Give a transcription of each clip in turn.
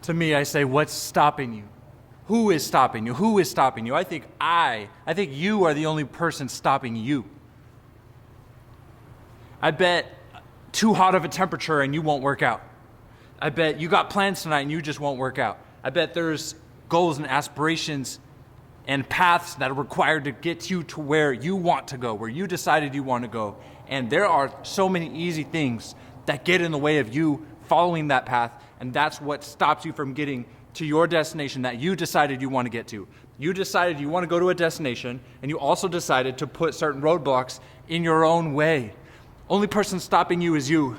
to me, I say, what's stopping you? Who is stopping you? Who is stopping you? I think you are the only person stopping you. I bet too hot of a temperature and you won't work out. I bet you got plans tonight and you just won't work out. I bet there's goals and aspirations and paths that are required to get you to where you want to go, where you decided you want to go. And there are so many easy things that get in the way of you following that path, and that's what stops you from getting to your destination that you decided you want to get to. You decided you want to go to a destination, and you also decided to put certain roadblocks in your own way. Only person stopping you is you.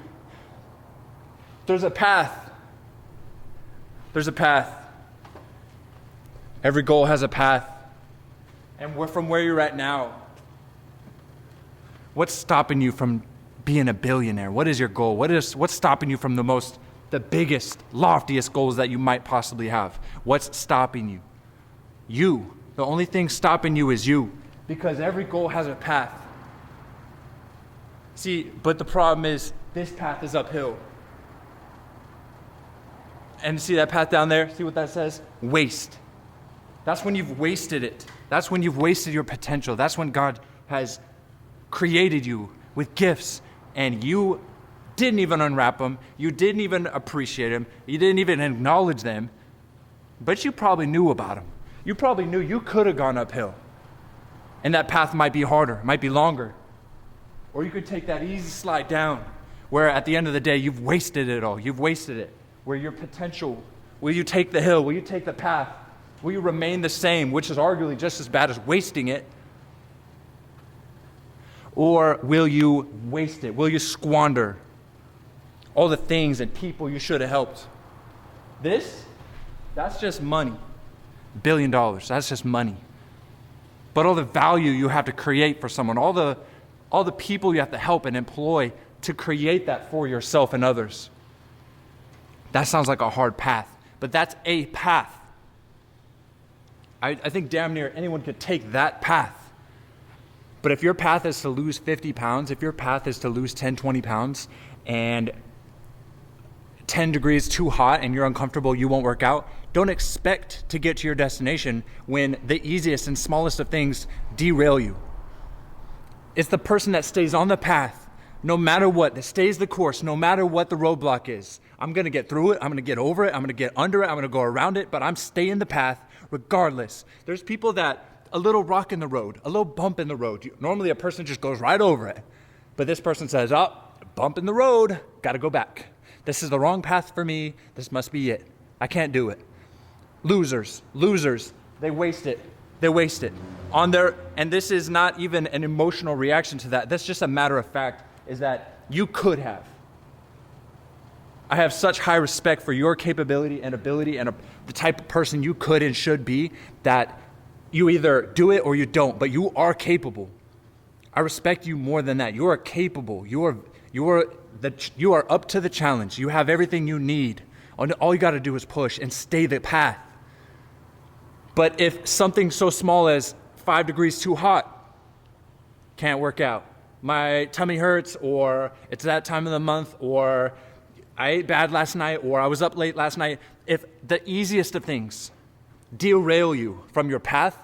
There's a path. There's a path. Every goal has a path. And from where you're at now, what's stopping you from being a billionaire? What is your goal? What's stopping you from the biggest, loftiest goals that you might possibly have? What's stopping you? You. The only thing stopping you is you, because every goal has a path. See, but the problem is this path is uphill. And see that path down there? See what that says? Waste. That's when you've wasted it. That's when you've wasted your potential. That's when God has created you with gifts and you didn't even unwrap them. You didn't even appreciate them. You didn't even acknowledge them. But you probably knew about them. You probably knew you could have gone uphill. And that path might be harder, might be longer. Or you could take that easy slide down where at the end of the day you've wasted it all. You've wasted it. Where your potential, will you take the hill? Will you take the path? Will you remain the same, which is arguably just as bad as wasting it? Or will you waste it? Will you squander all the things and people you should have helped? That's just money. $1 billion, that's just money. But all the value you have to create for someone, all the people you have to help and employ to create that for yourself and others. That sounds like a hard path, but that's a path. I think damn near anyone could take that path. But if your path is to lose 50 pounds, if your path is to lose 10, 20 pounds, and 10 degrees too hot and you're uncomfortable, you won't work out, don't expect to get to your destination when the easiest and smallest of things derail you. It's the person that stays on the path, no matter what, that stays the course, no matter what the roadblock is. I'm going to get through it. I'm going to get over it. I'm going to get under it. I'm going to go around it, but I'm staying the path regardless. There's people that a little rock in the road, a little bump in the road. Normally a person just goes right over it. But this person says, oh, bump in the road, got to go back. This is the wrong path for me. This must be it. I can't do it. Losers, they waste it. They waste it. And this is not even an emotional reaction to that. That's just a matter of fact, is that you could have. I have such high respect for your capability and ability and the type of person you could and should be that you either do it or you don't, but you are capable. I respect you more than that. You are capable. You are up to the challenge. You have everything you need. All you got to do is push and stay the path. But if something so small as 5 degrees too hot can't work out, my tummy hurts, or it's that time of the month, or I ate bad last night, or I was up late last night, if the easiest of things derail you from your path,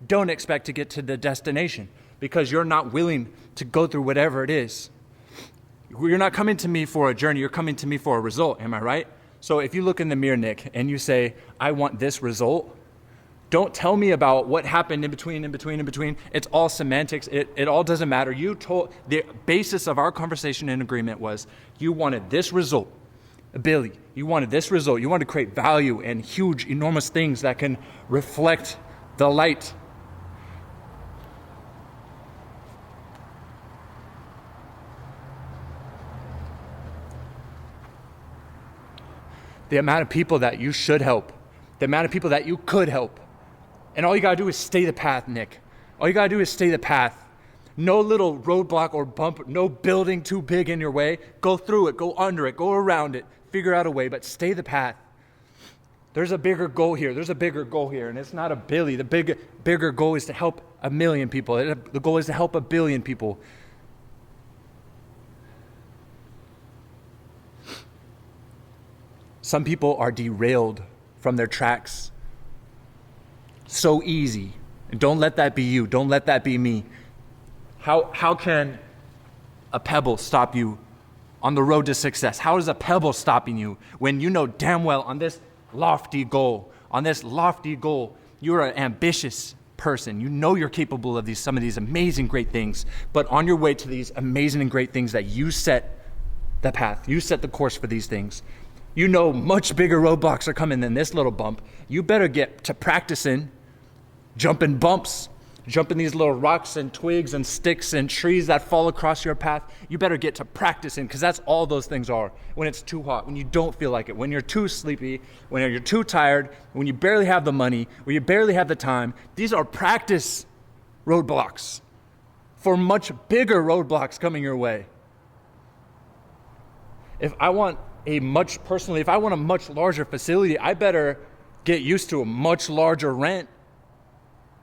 don't expect to get to the destination because you're not willing to go through whatever it is. You're not coming to me for a journey, you're coming to me for a result, am I right? So if you look in the mirror, Nick, and you say, I want this result, don't tell me about what happened in between. It's all semantics. It all doesn't matter. The basis of our conversation and agreement was you wanted this result. Billy, you wanted this result. You wanted to create value and huge, enormous things that can reflect the light. The amount of people that you should help, the amount of people that you could help. And all you gotta do is stay the path, Nick. All you gotta do is stay the path. No little roadblock or bump, no building too big in your way. Go through it, go under it, go around it, figure out a way, but stay the path. There's a bigger goal here. And it's not a Billy. The bigger goal is to help 1 million people. The goal is to help 1 billion people. Some people are derailed from their tracks. So easy. And don't let that be you. Don't let that be me. How can a pebble stop you on the road to success? How is a pebble stopping you when you know damn well on this lofty goal, you're an ambitious person. You know you're capable of some of these amazing, great things. But on your way to these amazing and great things that you set the path, you set the course for these things. You know much bigger roadblocks are coming than this little bump. You better get to practicing jumping bumps, jumping these little rocks and twigs and sticks and trees that fall across your path. You better get to practicing, because that's all those things are. When it's too hot, when you don't feel like it, when you're too sleepy, when you're too tired, when you barely have the money, when you barely have the time. These are practice roadblocks for much bigger roadblocks coming your way. If I want a much larger facility, I better get used to a much larger rent,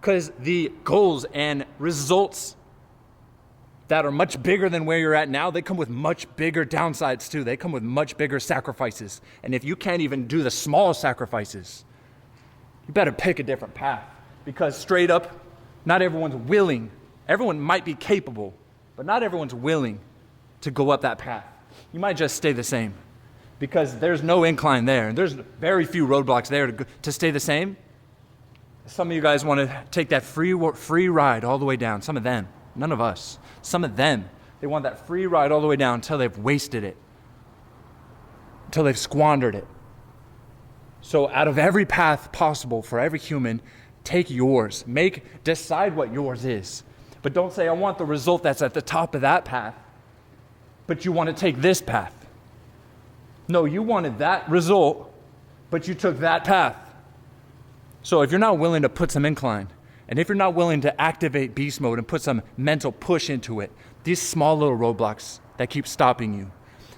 because the goals and results that are much bigger than where you're at now, they come with much bigger downsides too. They come with much bigger sacrifices. And if you can't even do the small sacrifices, you better pick a different path, because straight up, not everyone's willing. Everyone might be capable, but not everyone's willing to go up that path. You might just stay the same, because there's no incline there. There's very few roadblocks there to stay the same. Some of you guys want to take that free ride all the way down. Some of them, none of us. Some of them, they want that free ride all the way down until they've wasted it, until they've squandered it. So out of every path possible for every human, take yours. Decide what yours is. But don't say, I want the result that's at the top of that path, but you want to take this path. No, you wanted that result, but you took that path. So if you're not willing to put some incline, and if you're not willing to activate beast mode and put some mental push into it, these small little roadblocks that keep stopping you,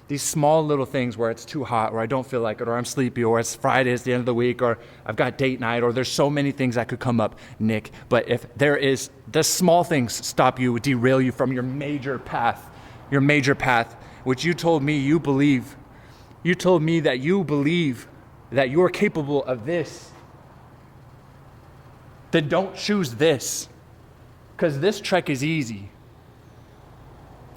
these small little things where it's too hot, or I don't feel like it, or I'm sleepy, or it's Friday, it's the end of the week, or I've got date night, or there's so many things that could come up, Nick. But if the small things stop you, derail you from your major path, which you told me you believe. You told me that you believe that you're capable of this. Then don't choose this, because this trek is easy.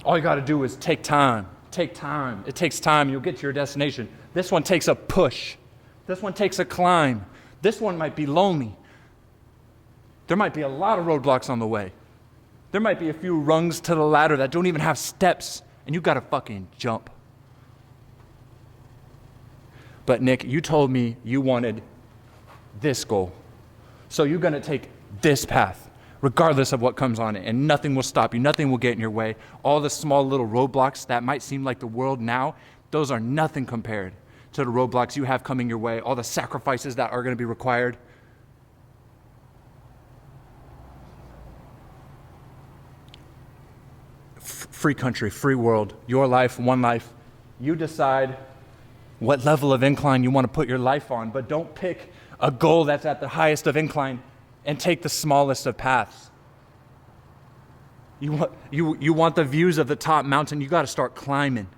All you got to do is take time. It takes time. You'll get to your destination. This one takes a push. This one takes a climb. This one might be lonely. There might be a lot of roadblocks on the way. There might be a few rungs to the ladder that don't even have steps, and you got to fucking jump. But Nick, you told me you wanted this goal. So you're going to take this path, regardless of what comes on it, and nothing will stop you. Nothing will get in your way. All the small little roadblocks that might seem like the world now, those are nothing compared to the roadblocks you have coming your way, all the sacrifices that are going to be required. Free country, free world, your life, one life. You decide what level of incline you want to put your life on, but don't pick a goal that's at the highest of incline and take the smallest of paths. You want the views of the top mountain, you got to start climbing.